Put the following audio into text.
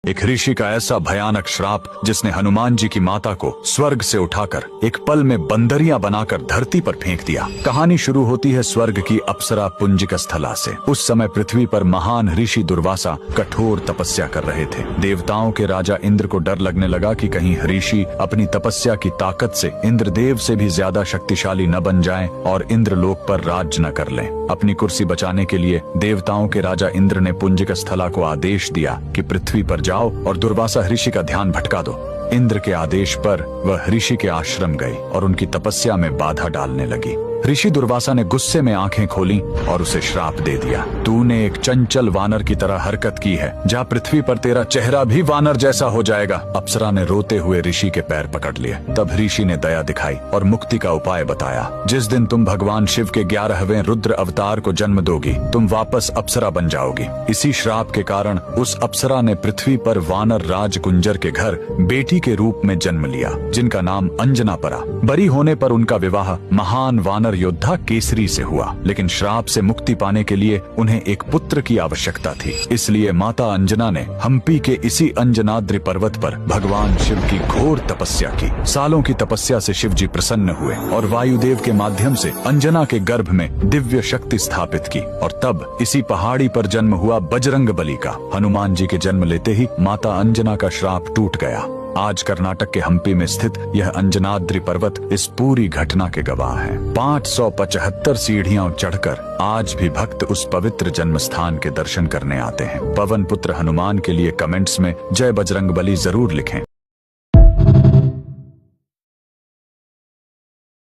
एक ऋषि का ऐसा भयानक श्राप जिसने हनुमान जी की माता को स्वर्ग से उठाकर एक पल में बंदरियां बनाकर धरती पर फेंक दिया। कहानी शुरू होती है स्वर्ग की अप्सरा पुंजिक स्थला से। उस समय पृथ्वी पर महान ऋषि दुर्वासा कठोर तपस्या कर रहे थे। देवताओं के राजा इंद्र को डर लगने लगा कि कहीं ऋषि अपनी तपस्या की ताकत से इंद्रदेव से भी ज्यादा शक्तिशाली न बन जाएं और इंद्रलोक पर राज न कर लें। अपनी कुर्सी बचाने के लिए देवताओं के राजा इंद्र ने पुंजिक स्थला को आदेश दिया कि पृथ्वी पर जाओ और दुर्वासा ऋषि का ध्यान भटका दो। इंद्र के आदेश पर वह ऋषि के आश्रम गई और उनकी तपस्या में बाधा डालने लगी। ऋषि दुर्वासा ने गुस्से में आंखें खोली और उसे श्राप दे दिया। तूने एक चंचल वानर की तरह हरकत की है, जा पृथ्वी पर तेरा चेहरा भी वानर जैसा हो जाएगा। अप्सरा ने रोते हुए ऋषि के पैर पकड़ लिए। तब ऋषि ने दया दिखाई और मुक्ति का उपाय बताया। जिस दिन तुम भगवान शिव के 11वें रुद्र अवतार को जन्म दोगी, तुम वापस अप्सरा बन जाओगी। इसी श्राप के कारण उस अप्सरा ने पृथ्वी पर वानर राज कुंजर के घर बेटी के रूप में जन्म लिया, जिनका नाम अंजना पड़ा। बरी होने पर उनका विवाह महान वानर योद्धा केसरी से हुआ, लेकिन श्राप से मुक्ति पाने के लिए उन्हें एक पुत्र की आवश्यकता थी। इसलिए माता अंजना ने हम्पी के इसी अंजनाद्रि पर्वत पर भगवान शिव की घोर तपस्या की। सालों की तपस्या से शिव जी प्रसन्न हुए और वायुदेव के माध्यम से अंजना के गर्भ में दिव्य शक्ति स्थापित की। और तब इसी पहाड़ी पर जन्म हुआ बजरंग बली का। हनुमान जी के जन्म लेते ही माता अंजना का श्राप टूट गया। आज कर्नाटक के हम्पी में स्थित यह अंजनाद्रि पर्वत इस पूरी घटना के गवाह है। 575 सीढ़ियां चढ़कर आज भी भक्त उस पवित्र जन्म स्थान के दर्शन करने आते हैं। पवन पुत्र हनुमान के लिए कमेंट्स में जय बजरंग बली जरूर लिखें।